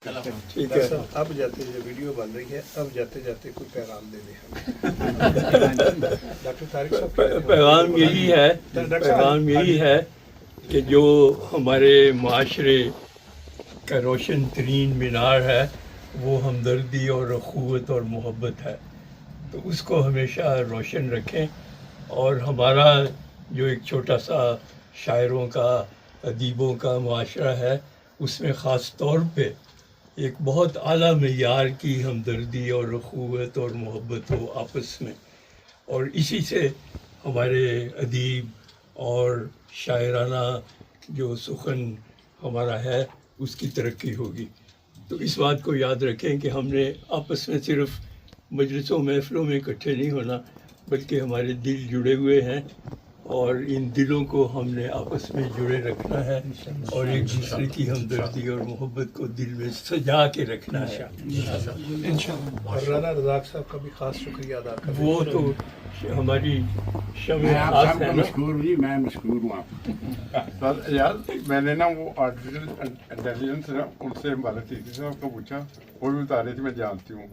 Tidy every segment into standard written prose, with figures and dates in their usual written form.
ٹھیک ہے، اب جاتے جو ویڈیو بن رہی ہے اب جاتے جاتے کوئی پیغام دے دیں ڈاکٹر طارق صاحب پیغام یہی ہے کہ جو ہمارے معاشرے کا روشن ترین مینار ہے وہ ہمدردی اور اخوت اور محبت ہے، تو اس کو ہمیشہ روشن رکھیں، اور ہمارا جو ایک چھوٹا سا شاعروں کا ادیبوں کا معاشرہ ہے اس میں خاص طور پہ ایک بہت اعلیٰ معیار کی ہمدردی اور اخوت اور محبت ہو آپس میں، اور اسی سے ہمارے ادیب اور شاعرانہ جو سخن ہمارا ہے اس کی ترقی ہوگی۔ تو اس بات کو یاد رکھیں کہ ہم نے آپس میں صرف مجلسوں محفلوں میں اکٹھے نہیں ہونا، بلکہ ہمارے دل جڑے ہوئے ہیں، اور ان دلوں کو ہم نے آپس میں جڑے رکھنا ہے اور ایک دوسرے کی ہمدردی اور محبت کو دل میں سجا کے رکھنا ہے۔ اور رانا رزاق صاحب کا بھی خاص شکریہ ادا کریں، وہ تو ہماری شمع میں آپ خاص سب ہے کا نا۔ مشکور جی، میں مشکور ہوں آپ سر یار میں نے نا وہ آرٹیفیشل انٹیلیجنس نا ان سے مالک تھی صاحب کو پوچھا، وہ بھی بتا رہے تھے میں جانتی ہوں۔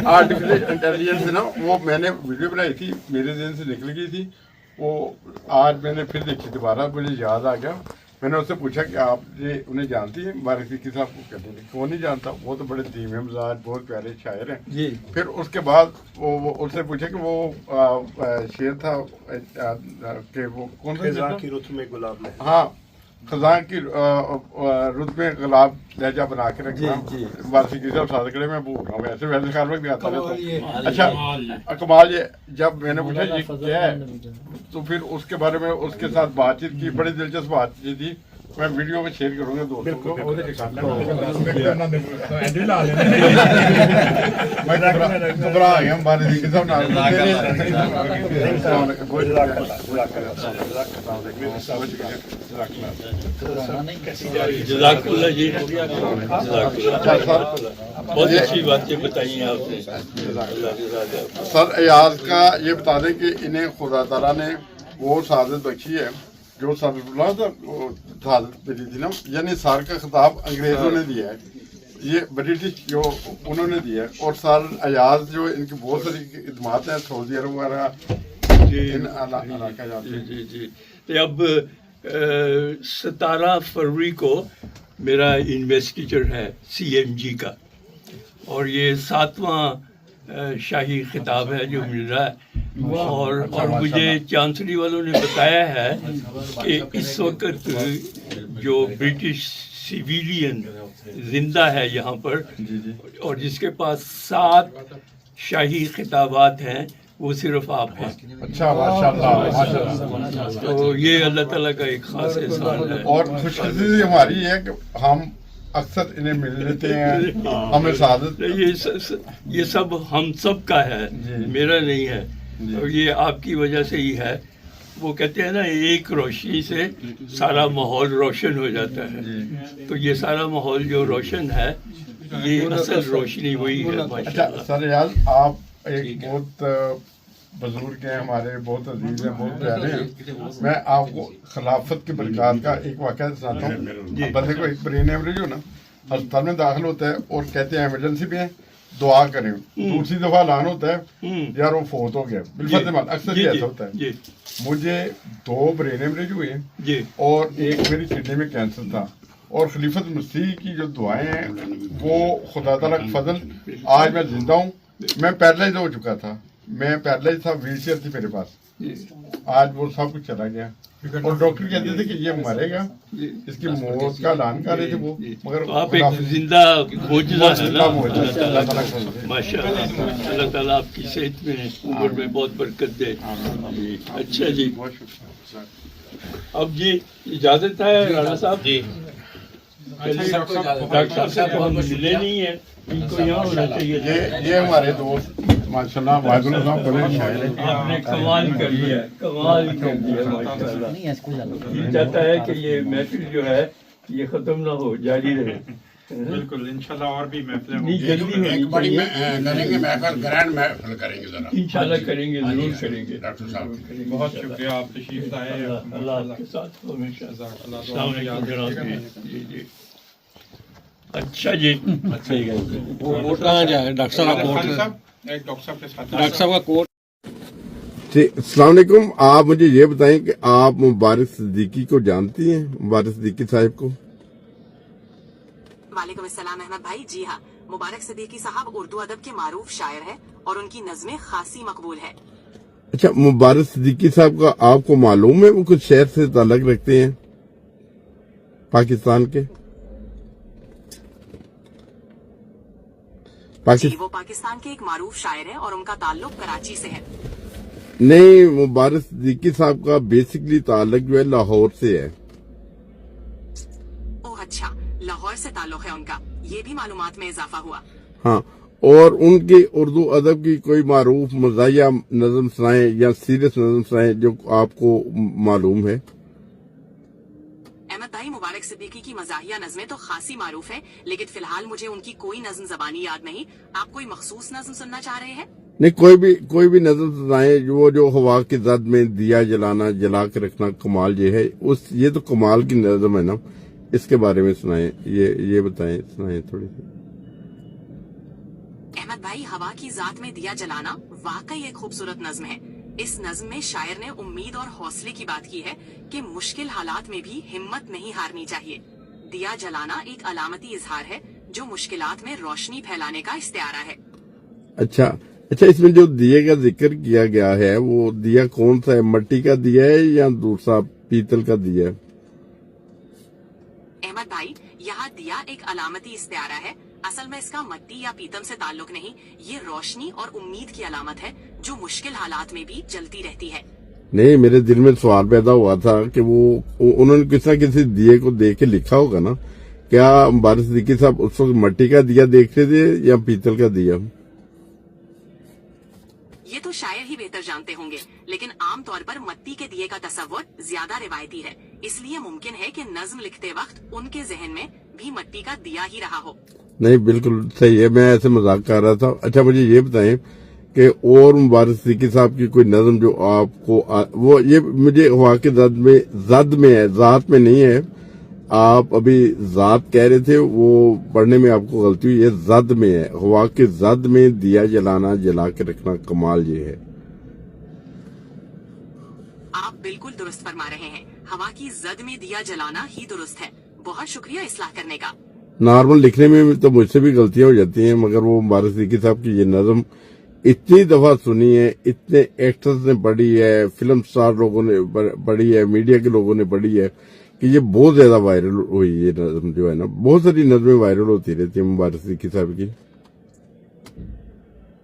آرٹیفیشل انٹیلیجنس نا وہ میں نے ویڈیو بنائی تھی، میرے ذہن سے نکل گئی تھی، وہ آج میں نے پھر دیکھی دوبارہ، مجھے یاد آ گیا۔ میں نے اس سے پوچھا کہ آپ یہ انہیں جانتی ہیں مبارک صدیقی صاحب کو؟ کہتے ہیں کون نہیں جانتا، وہ تو بڑے دھیمے مزاج بہت پیارے شاعر ہیں جی، پھر اس کے بعد وہ ان سے پوچھا کہ وہ شعر تھا کہ وہ کون سا خزاں شعر کی تھا؟ رت میں گلاب میں، ہاں، خزاں کی رت میں گلاب لہجہ بنا کے رکھنا، جی۔ وارثی صاحب سادگڑے میں بول رہا ہوں، ویسے خیال وقت آتا رہتا۔ اچھا کمال، یہ جب میں نے پوچھا یہ کیا ہے تو پھر اس کے بارے میں اس کے ساتھ بات چیت کی، بڑی دلچسپ بات چیت تھی، میں ویڈیو میں شیئر کروں گا دوستوں کو۔ میں گھبرا گیا ہوں بارثی صاحب جزاک اللہ جی، جزاک اللہ، بہت اچھی باتیں بتائی ہیں آپ نے۔ سر ایاز کا یہ بتا دیں کہ انہیں خدا تعالیٰ نے وہ سعادت بخشی ہے جو سر اللہ سعادت ملی تھی نا، یعنی سر کا خطاب انگریزوں نے دیا ہے، یہ برٹش جو انہوں نے دیا ہے، اور سر ایاز جو ان کی بہت ساری خدمات ہیں سعودی عرب وغیرہ ان علاقہ جاتے ہیں۔ جی جی جی، اب 17 فروری کو میرا انویسٹیچر ہے CMG کا، اور یہ 7واں شاہی خطاب ہے جو مل رہا ہے، اور مجھے چانسری والوں نے بتایا ہے کہ اس وقت جو برٹش سویلین زندہ ہے یہاں پر اور جس کے پاس 7 شاہی خطابات ہیں وہ صرف آپ ہیں۔ اچھا، ماشاء اللہ۔ تو یہ اللہ تعالیٰ کا ایک خاص احسان ہے۔ اور خوش قسمتی ہماری ہے کہ ہم اکثر انہیں مل لیتے ہیں، ہمیں سعادت یہ سب ہم سب کا ہے، میرا نہیں ہے، اور یہ آپ کی وجہ سے ہی ہے۔ وہ کہتے ہیں نا ایک روشنی سے سارا ماحول روشن ہو جاتا ہے، تو یہ سارا ماحول جو روشن ہے یہ اصل روشنی وہی ہے۔ اچھا سر یار، آپ ایک بہت بزرگ ہیں ہمارے، بہت عزیز ہیں، بہت پیارے ہیں۔ میں آپ کو خلافت کی برکات کا ایک واقعہ سناتا ہوں۔ بندے کو ایک برین ہیمریج ہو نا، ہسپتال میں داخل ہوتا ہے اور کہتے ہیں ایمرجنسی میں دعا کریں، دوسری دفعہ اعلان ہوتا ہے یار وہ فوت ہو گیا، بالفتح اکثر یہ ایسا ہوتا ہے۔ مجھے 2 برین ہیمریج ہوئے اور ایک میری کڈنی میں کینسر تھا، اور خلیفت مسیح کی جو دعائیں ہیں وہ خدا تعالیٰ کا فضل، آج میں زندہ ہوں۔ میں پیرالائز ہو چکا تھا، میں پیرالائز تھا، ویل چیئر تھی میرے پاس، آج وہ سب کچھ چلا گیا، اور ڈاکٹر کہتے تھے کہ یہ مرے گا، اس کی موت کا اعلان کر رہے تھے وہ، مگر آپ ایک زندہ معجزہ ہے نا، ماشاء اللہ۔ اللہ تعالیٰ آپ کی صحت میں عمر میں بہت برکت دے۔ اچھا جی، اب جی اجازت ہے رانا صاحب؟ جی، ڈاکٹر صاحب سے تو ہم ملے نہیں ہیں، ان کو یہاں ہونا چاہیے۔ یہ ہمارے دوست ماشاء اللہ واحد اللہ بڑے شاعر ہیں۔ آپ نے کمال کر دیا، کمال کر دیا ماشاء اللہ۔ یہ چاہتا ہے کہ یہ محفل جو ہے یہ ختم نہ ہو، جاری رہے۔ بالکل انشاءاللہ اور بھی محفلیں نہیں ہوں جلدی ہونی ایک بڑی چاہیے کریں گے محفل گرینڈ محفل کریں گے ذرا انشاءاللہ کریں گے ضرور کریں گے ڈاکٹر صاحب بہت شکریہ آپ تشریف لائے اللہ آپ کے ساتھ ہو ہمیشہ السلام علیکم جناب جی جی اچھا جی کوٹ کہاں جائے ڈاکٹر صاحب کا خالد کوٹ صاحب ایک ڈاکٹر صاحب کے ساتھ ڈاکٹر صاحب کا کوٹ جی السلام علیکم. آپ مجھے یہ بتائیں کہ آپ مبارک صدیقی کو جانتی ہیں, مبارک صدیقی صاحب کو؟ وعلیکم السلام احمد بھائی. جی ہاں, مبارک صدیقی صاحب اردو ادب کے معروف شاعر ہیں اور ان کی نظمیں خاصی مقبول ہے. اچھا, مبارک صدیقی صاحب کا آپ کو معلوم ہے وہ کچھ شہر سے تعلق رکھتے ہیں پاکستان کے؟ جی, وہ پاکستان کے ایک معروف شاعر ہیں اور ان کا تعلق کراچی سے ہے. نہیں, مبارک صدیقی صاحب کا بیسکلی تعلق جو ہے لاہور سے ہے. اوہ اچھا, لاہور سے تعلق ہے ان کا, یہ بھی معلومات میں اضافہ ہوا. ہاں, اور ان کی اردو ادب کی کوئی معروف مزاحیہ نظم سنائیں یا سیریس نظم سنائیں جو آپ کو معلوم ہے. احمد بھائی, مبارک صدیقی کی مزاحیہ نظمیں تو خاصی معروف ہیں, لیکن فی الحال مجھے ان کی کوئی نظم زبانی یاد نہیں. آپ کوئی مخصوص نظم سننا چاہ رہے ہیں؟ نہیں, کوئی بھی نظم سنائیں جو ہوا کی زد میں دیا جلانا, جلا کے رکھنا کمال یہ ہے, یہ تو کمال کی نظم ہے نا, اس کے بارے میں سنائیں, یہ بتائیں, سنائیں تھوڑی سی. احمد بھائی, ہوا کی ذات میں دیا جلانا واقعی ایک خوبصورت نظم ہے. اس نظم میں شاعر نے امید اور حوصلے کی بات کی ہے کہ مشکل حالات میں بھی ہمت نہیں ہارنی چاہیے. دیا جلانا ایک علامتی اظہار ہے جو مشکلات میں روشنی پھیلانے کا استعارہ ہے. اچھا, اس میں جو دیے کا ذکر کیا گیا ہے وہ دیا کون سا ہے, مٹی کا دیا ہے یا دوسرا پیتل کا دیا ہے؟ احمد بھائی, یہاں دیا ایک علامتی استعارہ ہے. اصل میں اس کا مٹی یا پیتم سے تعلق نہیں, یہ روشنی اور امید کی علامت ہے جو مشکل حالات میں بھی جلتی رہتی ہے. نہیں, میرے دل میں سوال پیدا ہوا تھا کہ انہوں نے کسی دیے کو دیکھ کے لکھا ہوگا نا, کیا مبارک صدیقی صاحب اس وقت مٹی کا دیا دیکھ رہے تھے یا پیتل کا دیا؟ یہ تو شاعر ہی بہتر جانتے ہوں گے, لیکن عام طور پر مٹی کے دیے کا تصور زیادہ روایتی ہے, اس لیے ممکن ہے کہ نظم لکھتے وقت ان کے ذہن میں بھی مٹی کا دیا ہی رہا ہو. نہیں, بالکل صحیح ہے, میں ایسے مذاق کر رہا تھا. اچھا, مجھے یہ بتائیں کہ اور مبارک صدیقی صاحب کی کوئی نظم جو آپ کو وہ یہ مجھے ہوا کے زد میں ہے, ذات میں نہیں ہے. آپ ابھی ذات کہہ رہے تھے, وہ پڑھنے میں آپ کو غلطی ہوئی ہے, زد میں ہے. ہوا کے زد میں دیا جلانا, جلا کے رکھنا کمال یہ ہے. آپ بالکل درست فرما رہے ہیں, ہوا کی زد میں دیا جلانا ہی درست ہے. بہت شکریہ اصلاح کرنے کا. نارمل لکھنے میں تو مجھ سے بھی غلطیاں ہو جاتی ہیں, مگر وہ مبارک صدیقی صاحب کی یہ نظم اتنی دفعہ سنی ہے, اتنے ایکٹرز نے پڑھی ہے, فلم سٹار لوگوں نے پڑھی ہے, میڈیا کے لوگوں نے پڑھی ہے کہ یہ بہت زیادہ وائرل ہوئی. یہ نظم جو ہے نا, بہت ساری نظمیں وائرل ہوتی رہتی ہیں مبارک صدیقی صاحب کی.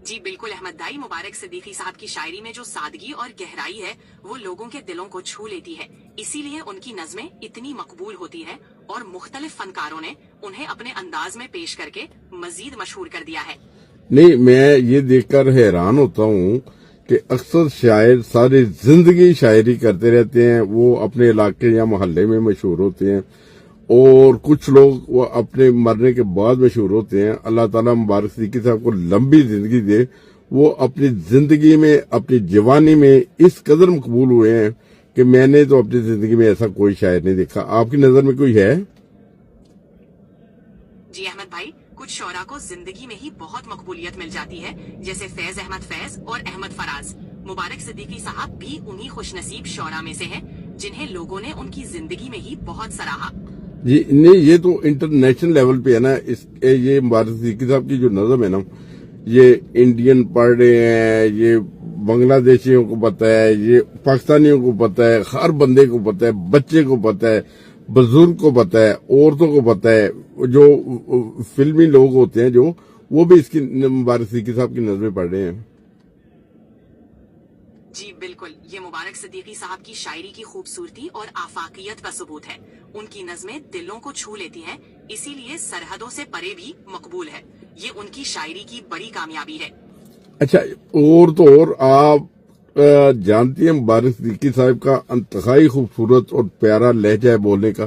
جی بالکل احمد بھائی, مبارک صدیقی صاحب کی شاعری میں جو سادگی اور گہرائی ہے وہ لوگوں کے دلوں کو چھو لیتی ہے, اسی لیے ان کی نظمیں اتنی مقبول ہوتی ہے اور مختلف فنکاروں نے انہیں اپنے انداز میں پیش کر کے مزید مشہور کر دیا ہے. نہیں, میں یہ دیکھ کر حیران ہوتا ہوں کہ اکثر شاعر ساری زندگی شاعری کرتے رہتے ہیں, وہ اپنے علاقے یا محلے میں مشہور ہوتے ہیں, اور کچھ لوگ وہ اپنے مرنے کے بعد مشہور ہوتے ہیں. اللہ تعالیٰ مبارک صدیقی صاحب کو لمبی زندگی دے. وہ اپنی زندگی میں, اپنی جوانی میں اس قدر مقبول ہوئے ہیں کہ میں نے تو اپنی زندگی میں ایسا کوئی شاعر نہیں دیکھا. آپ کی نظر میں کوئی ہے؟ جی احمد بھائی, کچھ شعراء کو زندگی میں ہی بہت مقبولیت مل جاتی ہے, جیسے فیض احمد فیض اور احمد فراز. مبارک صدیقی صاحب بھی انہی خوش نصیب شعراء میں سے ہیں جنہیں لوگوں نے ان کی زندگی میں ہی بہت سراہا. جی نہیں, یہ تو انٹرنیشنل لیول پہ ہے نا. یہ مبارک صدیقی صاحب کی جو نظم ہے نا, یہ انڈین پڑھ رہے ہیں, یہ بنگلہ دیشیوں کو پتہ ہے, یہ پاکستانیوں کو پتہ ہے, ہر بندے کو پتہ ہے, بچے کو پتہ ہے, بزرگ کو پتہ ہے, عورتوں کو پتہ ہے, جو فلمی لوگ ہوتے ہیں جو وہ بھی اس کی مبارک صدیقی صاحب کی نظمیں پڑھ رہے ہیں. جی بالکل, یہ مبارک صدیقی صاحب کی شاعری کی خوبصورتی اور آفاقیت کا ثبوت ہے. ان کی نظمیں دلوں کو چھو لیتی ہیں, اسی لیے سرحدوں سے پرے بھی مقبول ہے. یہ ان کی شاعری کی بڑی کامیابی ہے. اچھا, اور تو اور آپ جانتی ہیں مبارک صدیقی صاحب کا انتہائی خوبصورت اور پیارا لہجہ ہے بولنے کا.